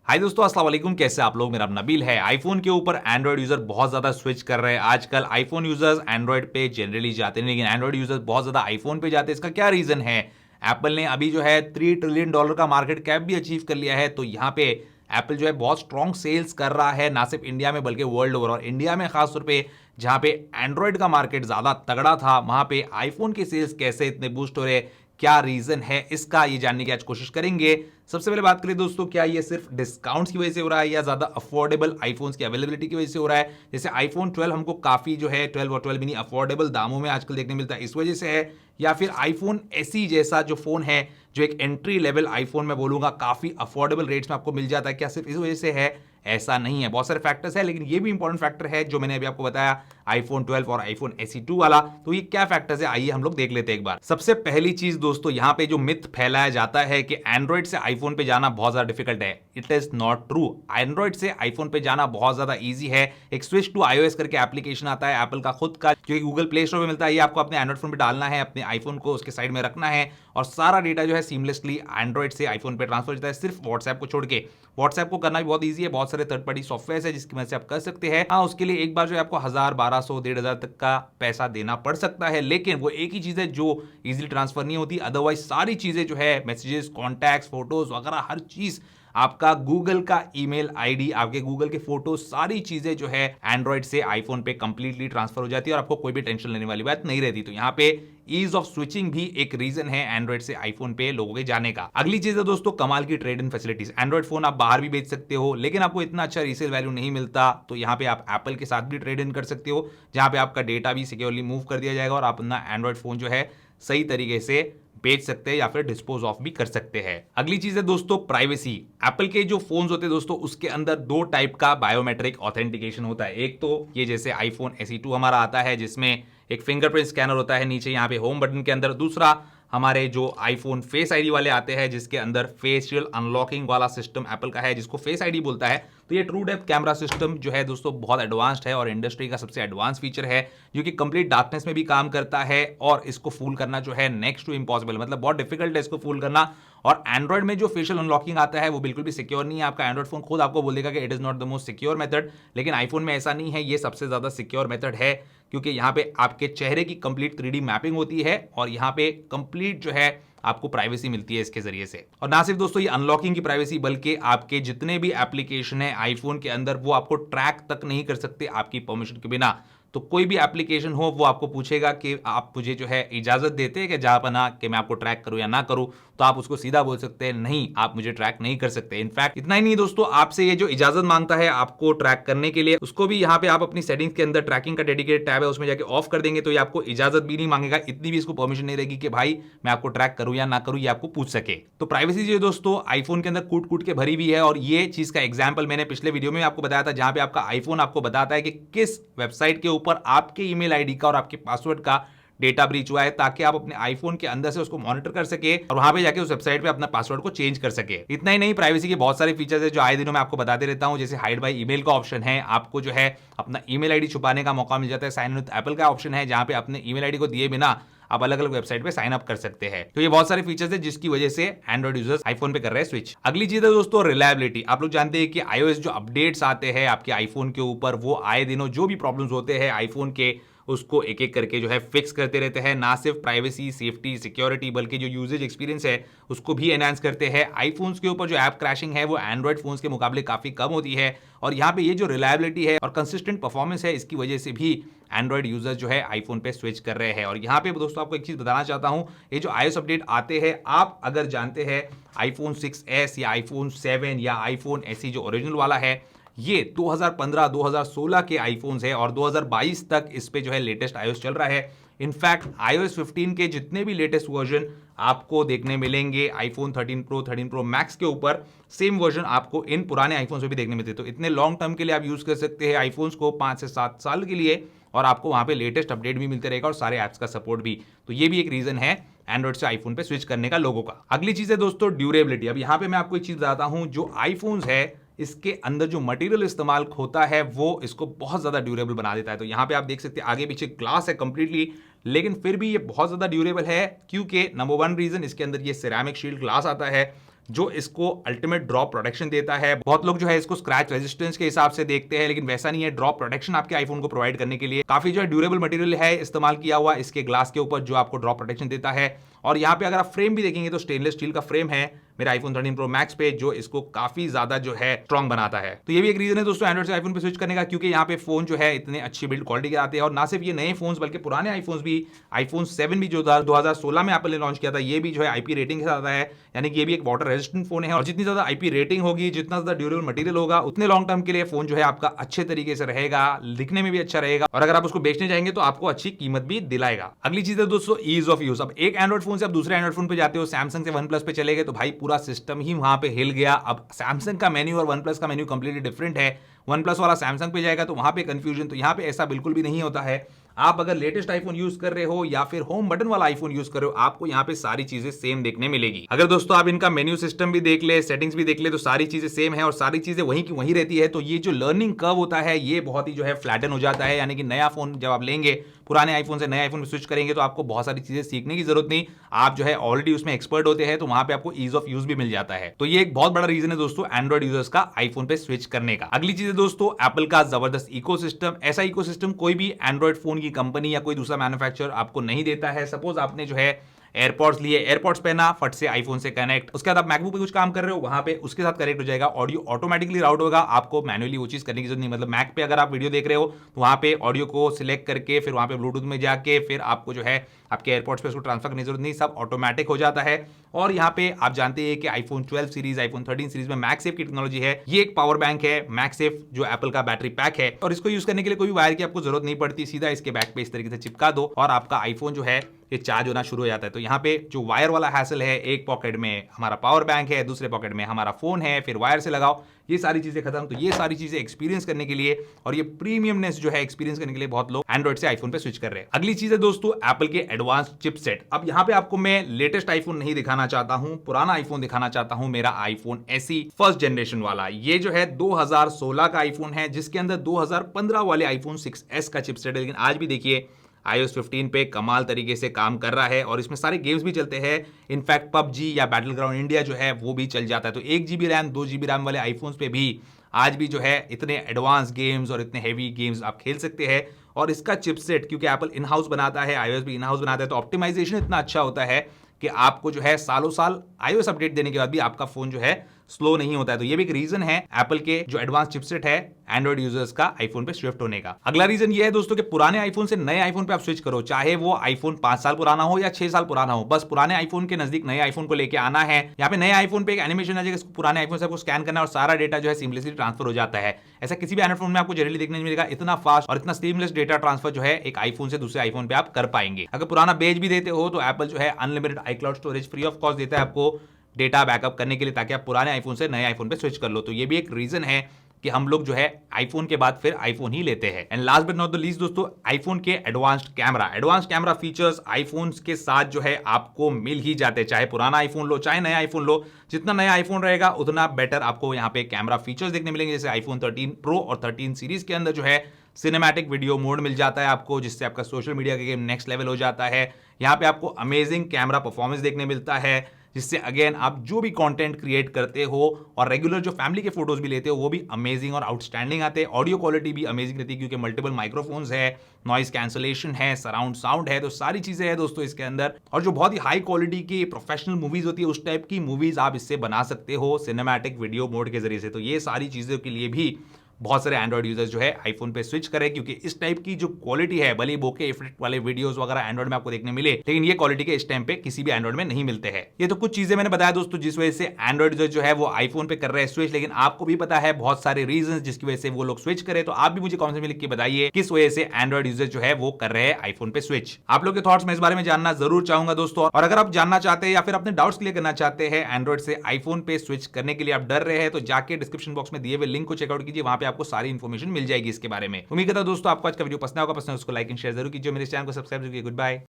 हाय दोस्तों, अस्सलाम वालेकुम। कैसे आप लोग? मेरा नाम नबील है। आईफोन के ऊपर एंड्रॉइड यूजर बहुत ज्यादा स्विच कर रहे हैं आजकल। आईफोन यूजर्स एंड्रॉइड पे जनरली जाते नहीं, लेकिन एंड्रॉइड यूजर्स बहुत ज्यादा आईफोन पे जाते हैं। इसका क्या रीजन है? एप्पल ने अभी जो है $3 ट्रिलियन का मार्केट कैप भी अचीव कर लिया है। तो यहाँ पे एप्पल जो है बहुत स्ट्रॉन्ग सेल्स कर रहा है, ना सिर्फ इंडिया में बल्कि वर्ल्ड ओवर। और इंडिया में खासतौर पे जहां पे एंड्रॉइड का मार्केट ज्यादा तगड़ा था, वहां पे आईफोन के सेल्स कैसे इतने बूस्ट हो रहे, क्या रीजन है इसका, ये जानने की आज कोशिश करेंगे। सबसे पहले बात करें दोस्तों, क्या ये सिर्फ डिस्काउंट्स की वजह से हो रहा है या ज्यादा अफोर्डेबल आईफोन्स की अवेलेबिलिटी की वजह से हो रहा है? जैसे आईफोन 12 हमको काफी जो है 12 और 12 मिनी अफोर्डेबल दामों में आजकल देखने मिलता है, इस वजह से है? या फिर आईफोन एसई जैसा जो फोन है, जो एक एंट्री लेवल आईफोन मैं बोलूंगा काफी अफोर्डेबल रेट्स में आपको मिल जाता है, क्या सिर्फ इस वजह से है? ऐसा नहीं है, बहुत सारे फैक्टर्स है, लेकिन ये भी इंपॉर्टेंट फैक्टर है जो मैंने अभी आपको बताया, आईफोन 12 और आईफोन एसई 2 वाला। तो ये क्या फैक्टर्स है, आइए हम लोग देख लेते हैं एक बार। सबसे पहली चीज दोस्तों, यहाँ पे जो मिथ फैलाया जाता है कि एंड्रॉइड से आईफोन पे जाना बहुत ज्यादा डिफिकल्ट है, it is not true. Android से आईफोन पे जाना बहुत ज्यादा ईजी है। एक स्विच टू आईओएस करके एप्लीकेशन आता है एप्पल का खुद का, जो गूगल प्ले स्टोर पे मिलता है। ये आपको अपने एंड्रॉइड फोन पे डालना है, अपने आईफोन को उसके साइड में रखना है और सारा डेटा जो है सीमलेसली एंड्रॉइड से आईफोन पे ट्रांसफर होता है, सिर्फ व्हाट्सएप को छोड़ के। व्हाट्सएप को करना भी बहुत ईजी है, बहुत सारे थर्ड पार्टी सॉफ्टवेयर है जिसकी मदद से आप कर सकते हैं। हाँ, उसके लिए एक बार जो है आपको 1000, 1200, 1500 तक का पैसा देना पड़ सकता है, लेकिन वो एक ही चीज है जो इजीली ट्रांसफर नहीं होती। अदरवाइज सारी चीजें जो है, मैसेजेस, कॉन्टैक्ट्स, फोटोज वगैरह, हर चीज, आपका गूगल का ईमेल आईडी, आपके गूगल के फोटो, सारी चीजें जो है एंड्रॉइड से आईफोन पे कंप्लीटली ट्रांसफर हो जाती है और आपको कोई भी टेंशन लेने वाली बात नहीं रहती। तो यहाँ पे ईज ऑफ स्विचिंग भी एक रीजन है एंड्रॉइड से आईफोन पे लोगों के जाने का। अगली चीज है दोस्तों, कमाल की trade in facilities. Android phone आप बाहर भी बेच सकते हो, लेकिन आपको इतना अच्छा रीसेल वैल्यू नहीं मिलता। तो यहाँ पे आप एप्पल के साथ भी ट्रेड इन कर सकते हो, जहां पे आपका डेटा भी सिक्योरली मूव कर दिया जाएगा और आप अपना एंड्रॉइड फोन जो है सही तरीके से बेच सकते हैं या फिर डिस्पोज ऑफ भी कर सकते हैं। अगली चीज है दोस्तों, प्राइवेसी। एप्पल के जो फोन्स होते हैं दोस्तों, उसके अंदर दो टाइप का बायोमेट्रिक ऑथेंटिकेशन होता है। एक तो ये जैसे आईफोन एसई 2 हमारा आता है, जिसमें एक फिंगरप्रिंट स्कैनर होता है नीचे यहाँ पे होम बटन के अंदर। दूसरा हमारे जो आईफोन फेस आईडी वाले आते हैं, जिसके अंदर फेशियल अनलॉकिंग वाला सिस्टम एप्पल का है, जिसको फेस आईडी बोलता है। तो ये ट्रू डेप्थ कैमरा सिस्टम जो है दोस्तों बहुत एडवांस्ड है और इंडस्ट्री का सबसे एडवांस फीचर है, जो कि कंप्लीट डार्कनेस में भी काम करता है। और इसको फूल करना जो है नेक्स्ट टू इम्पॉसिबल, मतलब बहुत डिफिकल्ट है इसको फूल करना। और एंड्रॉइड में जो फेशियल अनलॉकिंग आता है वो बिल्कुल भी सिक्योर नहीं है। आपका एंड्रॉइड फोन खुद आपको बोल देगा कि it is not the most secure method, लेकिन आईफोन में ऐसा नहीं है, ये सबसे ज्यादा सिक्योर मेथड है, क्योंकि यहाँ पे आपके चेहरे की कंप्लीट 3D मैपिंग होती है और यहाँ पे कंप्लीट जो है आपको प्राइवेसी मिलती है इसके जरिए से। और ना सिर्फ दोस्तों ये अनलॉकिंग की प्राइवेसी, बल्कि आपके जितने भी एप्लीकेशन है आईफोन के अंदर, वो आपको ट्रैक तक नहीं कर सकते आपकी परमिशन के बिना। तो कोई भी एप्लीकेशन हो, वो आपको पूछेगा कि आप मुझे जो है इजाजत देते हैं कि जहां पना कि मैं आपको ट्रैक करूं या ना करूं, तो आप उसको सीधा बोल सकते हैं नहीं, आप मुझे ट्रैक नहीं कर सकते। इनफैक्ट इतना ही नहीं दोस्तों, आपसे ये जो इजाजत मांगता है आपको ट्रैक करने के लिए, उसको भी यहाँ पे आप अपनी सेटिंग्स के अंदर ट्रैकिंग का डेडिकेटेड टैब है, उसमें जाके ऑफ कर देंगे तो ये आपको इजाजत भी नहीं मांगेगा। इतनी भी इसको परमिशन नहीं रहेगी कि भाई मैं आपको ट्रैक करूं या ना करूं, ये आपको पूछ सके। तो प्राइवेसी जो है दोस्तों आईफोन के अंदर कूट कूट के भरी हुई है। और ये चीज का एग्जाम्पल मैंने पिछले वीडियो में आपको बताया था, जहां पे आपका आईफोन आपको बताता है कि किस वेबसाइट के ऊपर आपके ईमेल आईडी का और आपके पासवर्ड का डेटा ब्रीच हुआ है, ताकि आप अपने आईफोन के अंदर से उसको मॉनिटर कर सके और वहां पे जाके उस वेबसाइट पे अपना पासवर्ड को चेंज कर सके। इतना ही नहीं, प्राइवेसी के बहुत सारे फीचर्स है जो आए दिनों में आपको बताते रहता हूं, जैसे हाइड बाय ईमेल का ऑप्शन है, आपको जो है अपना ईमेल आईडी छुपाने का मौका मिल जाता है। साइन इन विद एप्पल का ऑप्शन है, जहां पे अपने ईमेल आईडी को दिए बिना आप अलग अलग वेबसाइट पे साइन अप कर सकते हैं। तो ये बहुत सारे फीचर्स है जिसकी वजह से एंड्रॉइड यूजर्स आईफोन पे कर रहे हैं स्विच। अगली चीज है दोस्तों रिलायबिलिटी। आप लोग जानते हैं कि आईओएस जो अपडेट्स आते हैं आपके आईफोन के ऊपर, वो आए दिनों जो भी प्रॉब्लम्स होते हैं आईफोन के, उसको एक एक करके जो है फिक्स करते रहते हैं। ना सिर्फ प्राइवेसी, सेफ्टी, सिक्योरिटी, बल्कि जो यूजेज एक्सपीरियंस है उसको भी एनहांस करते हैं। आईफोन्स के ऊपर जो ऐप क्रैशिंग है वो एंड्रॉइड फोन्स के मुकाबले काफी कम होती है। और यहाँ पे ये जो रिलायबिलिटी है और कंसिस्टेंट परफॉर्मेंस है, इसकी वजह से भी एंड्रॉइड यूजर्स जो है आईफोन पे स्विच कर रहे हैं। और यहाँ पे दोस्तों आपको एक चीज बताना चाहता हूँ, ये जो आईओएस अपडेट आते हैं, आप अगर जानते हैं आईफोन 6s या आईफोन 7 या आईफोन एसई जो ओरिजिनल वाला है, ये 2015 2016 के आईफोन्स है और 2022 तक इस पे जो है लेटेस्ट आईओएस चल रहा है। इनफैक्ट iOS 15 के जितने भी लेटेस्ट वर्जन आपको देखने मिलेंगे आईफोन 13 प्रो 13 प्रो मैक्स के ऊपर, सेम वर्जन आपको इन पुराने आईफोन्स में भी देखने मिलते हैं। तो इतने लॉन्ग टर्म के लिए आप यूज कर सकते हैं आईफोन्स को, 5 से 7 साल के लिए, और आपको वहां पे लेटेस्ट अपडेट भी मिलते रहेगा और सारे ऐप्स का सपोर्ट भी। तो ये भी एक रीजन है एंड्रॉइड से आईफोन पे स्विच करने का लोगों का। अगली चीज है दोस्तों ड्यूरेबिलिटी। अब यहाँ पे मैं आपको एक चीज बताता हूं, जो आईफोन्स है इसके अंदर जो मटेरियल इस्तेमाल होता है वो इसको बहुत ज्यादा ड्यूरेबल बना देता है। तो यहाँ पे आप देख सकते हैं आगे पीछे ग्लास है कंप्लीटली, लेकिन फिर भी ये बहुत ज्यादा ड्यूरेबल है, क्योंकि नंबर 1 रीजन इसके अंदर ये सिरेमिक शील्ड ग्लास आता है, जो इसको अल्टीमेट ड्रॉप प्रोटेक्शन देता है। बहुत लोग जो है इसको स्क्रैच रेजिस्टेंस के हिसाब से देखते हैं, लेकिन वैसा नहीं है। ड्रॉप प्रोटेक्शन आपके आईफोन को प्रोवाइड करने के लिए काफी जो है ड्यूरेबल मटेरियल है इस्तेमाल किया हुआ इसके ग्लास के ऊपर, जो आपको ड्रॉप प्रोटेक्शन देता है। और यहाँ पे अगर आप फ्रेम भी देखेंगे तो स्टेनलेस स्टील का फ्रेम है मेरे आईफोन 13 प्रो मैक्स पे, जो इसको काफी ज्यादा जो है स्ट्रॉन्ग बनाता है। तो ये भी एक रीजन है दोस्तों एंड्रॉइड से आईफोन पे स्विच करने का, क्योंकि यहाँ पे फोन जो है इतने अच्छी बिल्ड क्वालिटी के आते हैं। और ना सिर्फ ये नए फोन्स बल्कि पुराने आईफोन्स भी, आईफोन 7 भी जो 2016 में एप्पल ने लॉन्च किया था, ये भी जो है आईपी रेटिंग के साथ आता है, यानी कि ये भी एक वाटर रेजिस्टेंट फोन है। और जितनी ज्यादा आईपी रेटिंग होगी, जितना ज्यादा ड्यूरेबल मटेरियल होगा, उतने लॉन्ग टर्म के लिए फोन जो है आपका अच्छे तरीके से रहेगा, दिखने में भी अच्छा रहेगा, और अगर आप उसको बेचने जाएंगे तो आपको अच्छी कीमत भी दिलाएगा। अगली चीज है दोस्तों ईज ऑफ यूज। अब एक एंड्रॉइड फोन से आप दूसरे एंड्रॉइड फोन पे जाते हो, सैमसंग से वन प्लस पे चले गए तो भाई पूरा सिस्टम ही वहां पे हिल गया। अब सैमसंग का मेन्यू और वन प्लस का मेन्यू कंप्लीटली डिफरेंट है। वन प्लस वाला सैमसंग पे जाएगा तो वहां पे कंफ्यूजन, तो यहां पे ऐसा बिल्कुल भी नहीं होता है। आप अगर लेटेस्ट आईफोन यूज कर रहे हो या फिर होम बटन वाला आईफोन यूज कर रहे हो, आपको यहाँ पे सारी चीजें सेम देखने मिलेगी। अगर दोस्तों आप इनका मेन्यू सिस्टम भी देख ले, सेटिंग्स भी देख ले, तो सारी चीजें सेम है और सारी चीजें वहीं की वहीं रहती है। तो ये जो लर्निंग कर्व होता है ये बहुत ही जो है फ्लैटन हो जाता है, यानी कि नया फोन जब आप लेंगे, पुराने आईफोन से नए आईफोन में स्विच करेंगे तो आपको बहुत सारी चीजें सीखने की जरूरत नहीं, आप जो है ऑलरेडी उसमें एक्सपर्ट होते हैं, तो वहां पे आपको ईज ऑफ यूज भी मिल जाता है। तो ये एक बहुत बड़ा रीजन है दोस्तों एंड्रॉइड यूजर्स का आईफोन पे स्विच करने का। अगली चीज है दोस्तों एप्पल का जबरदस्त इकोसिस्टम। ऐसा इकोसिस्टम कोई भी एंड्रॉइड फोन की कंपनी या कोई दूसरा मैन्युफैक्चरर आपको नहीं देता है। सपोज आपने जो है एयरपॉड्स लिए, एयरपॉड्स पहना, फट से आईफोन से कनेक्ट, उसके बाद आप मैकबुक पे कुछ काम कर रहे हो, वहां पे उसके साथ कनेक्ट हो जाएगा, ऑडियो ऑटोमेटिकली राउट होगा, आपको मैन्युअली वो चीज करने की जरूरत नहीं। मतलब मैक पे अगर आप वीडियो देख रहे हो तो वहां पे ऑडियो को सिलेक्ट करके फिर वहां पे ब्लूटूथ में जाके फिर आपको जो है आपके एयरपॉड्स पे उसको ट्रांसफर करने की जरूरत नहीं, सब ऑटोमेटिक हो जाता है। और यहाँ पे आप जानते हैं कि आईफोन 12 सीरीज, आईफोन 13 सीरीज में मैगसेफ की टेक्नोलॉजी है। ये एक पावर बैंक है मैगसेफ, जो एप्पल का बैटरी पैक है, और इसको यूज करने के लिए कोई भी वायर की आपको जरूरत नहीं पड़ती, सीधा इसके बैक पे इस तरीके से चिपका दो और आपका आईफोन जो है ये चार्ज होना शुरू हो जाता है। तो यहाँ पे जो वायर वाला हैसल है, एक पॉकेट में हमारा पावर बैंक है, दूसरे पॉकेट में हमारा फोन है, फिर वायर से लगाओ, ये सारी चीजें खत्म। तो ये सारी चीजें एक्सपीरियंस करने के लिए और ये प्रीमियमनेस जो है एक्सपीरियंस करने के लिए बहुत लोग एंड्रॉइड से आईफोन पे स्विच कर रहे हैं। अगली चीज है दोस्तों एप्पल के एडवांस चिपसेट। अब यहाँ पे आपको मैं लेटेस्ट आईफोन नहीं दिखाना चाहता हूं, पुराना आईफोन दिखाना चाहता हूं, मेरा आईफोन एसई फर्स्ट जनरेशन वाला। ये जो है 2016 का आईफोन है, जिसके अंदर 2015 वाले आईफोन 6s का चिपसेट है, लेकिन आज भी देखिए iOS 15 पे कमाल तरीके से काम कर रहा है और इसमें सारे गेम्स भी चलते हैं। इनफैक्ट पबजी या बैटल ग्राउंड इंडिया जो है वो भी चल जाता है। तो 1 GB रैम 2 GB रैम वाले आईफोन्स पे भी आज भी जो है इतने एडवांस गेम्स और इतने हैवी गेम्स आप खेल सकते हैं। और इसका चिपसेट क्योंकि एप्पल इन हाउस बनाता है, iOS भी इन हाउस बनाता है, तो ऑप्टिमाइजेशन इतना अच्छा होता है कि आपको जो है सालों साल iOS अपडेट देने के बाद भी आपका फोन जो है स्लो नहीं होता है। तो ये भी एक रीजन है एप्पल के जो एडवांस चिपसेट है एंड्रॉइड यूजर्स का आईफोन पे शिफ्ट होने का। अगला रीजन ये है दोस्तों कि पुराने आईफोन से नए आईफोन पे आप स्विच करो, चाहे वो आईफोन 5 साल पुराना हो या 6 साल पुराना हो, बस पुराने आईफोन के नजदीक नए आईफोन को लेके आना है। यहाँ पे नए आईफोन पे एक एनिमेशन आ जाएगा, पुराने आईफोन से आपको स्कैन करना है और सारा डेटा जो है सीमलेसली ट्रांसफर हो जाता है। ऐसा किसी भी एंड्रॉइड फोन में आपको जनरली देखने नहीं मिलेगा, इतना फास्ट और इतना सीमलेस डेटा ट्रांसफर जो है एक आईफोन से दूसरे आईफोन पे आप कर पाएंगे। अगर पुराना बेच भी देते हो तो एप्पल जो है unlimited iCloud storage free of cost देता है आपको डेटा बैकअप करने के लिए, ताकि आप पुराने आईफोन से नए आईफोन पे स्विच कर लो। तो ये भी एक रीजन है कि हम लोग जो है आईफोन के बाद फिर आईफोन ही लेते हैं। And last but not the least दोस्तों आईफोन के एडवांस्ड कैमरा फीचर्स आईफोन के साथ जो है आपको मिल ही जाते हैं, चाहे पुराना आईफोन लो चाहे नया आईफोन लो। जितना नया आईफोन रहेगा उतना बेटर आपको यहाँ पे कैमरा फीचर्स देखने मिलेंगे। जैसे आईफोन 13 प्रो और 13 सीरीज के अंदर जो है सिनेमैटिक वीडियो मोड मिल जाता है आपको, जिससे आपका सोशल मीडिया का गेम नेक्स्ट लेवल हो जाता है। यहाँ पे आपको अमेजिंग कैमरा परफॉर्मेंस देखने मिलता है, जिससे अगेन आप जो भी कंटेंट क्रिएट करते हो और रेगुलर जो फैमिली के फोटोज भी लेते हो वो भी अमेजिंग और आउटस्टैंडिंग आते हैं। ऑडियो क्वालिटी भी अमेजिंग रहती है क्योंकि मल्टीपल माइक्रोफोन्स है, नॉइज कैंसलेशन है, सराउंड साउंड है, तो सारी चीजें हैं दोस्तों इसके अंदर। और जो बहुत ही हाई क्वालिटी की प्रोफेशनल मूवीज होती है उस टाइप की मूवीज आप इससे बना सकते हो सिनेमैटिक वीडियो मोड के जरिए से। तो ये सारी चीजों के लिए भी बहुत सारे एंड्रॉइड यूजर्स जो है आईफोन पे स्विच करें, क्योंकि इस टाइप की जो क्वालिटी है, भले बोके इफेक्ट वाले वीडियोस वगैरह एंड्रॉइड में आपको देखने मिले, लेकिन ये क्वालिटी के इस टाइम पे किसी भी एंड्रॉइड में नहीं मिलते हैं। ये तो कुछ चीजें मैंने बताया दोस्तों जिस वजह से एंड्रॉइड यूजर जो है वो आईफोन पे कर रहे हैं स्विच, लेकिन आपको भी पता है बहुत सारे रीजन जिसकी वजह से वो लोग स्विच करें। तो आप भी मुझे कमेंट में लिख के बताइए किस वजह से एंड्रॉइड यूजर जो है वो कर रहे हैं आईफोन पे स्विच। आप लोग के थॉट्स मैं इस बारे में जानना जरूर चाहूंगा दोस्तों। और अगर आप जानना चाहते हैं या फिर अपने डाउट्स क्लियर करना चाहते हैं एंड्रॉइड से आईफोन पे स्विच करने के लिए, आप डर रहे हैं, तो जाके डिस्क्रिप्शन बॉक्स में दिए हुए लिंक को चेकआउट कीजिए, वहां पे आपको सारी इन्फॉर्मेशन मिल जाएगी इसके बारे में। उम्मीद करता हूं दोस्तों आपको आज का वीडियो पसंद होगा, पसंद उसको लाइक एंड शेयर जरूर कीजिए, मेरे चैनल को सब्सक्राइब कीजिए। Good bye.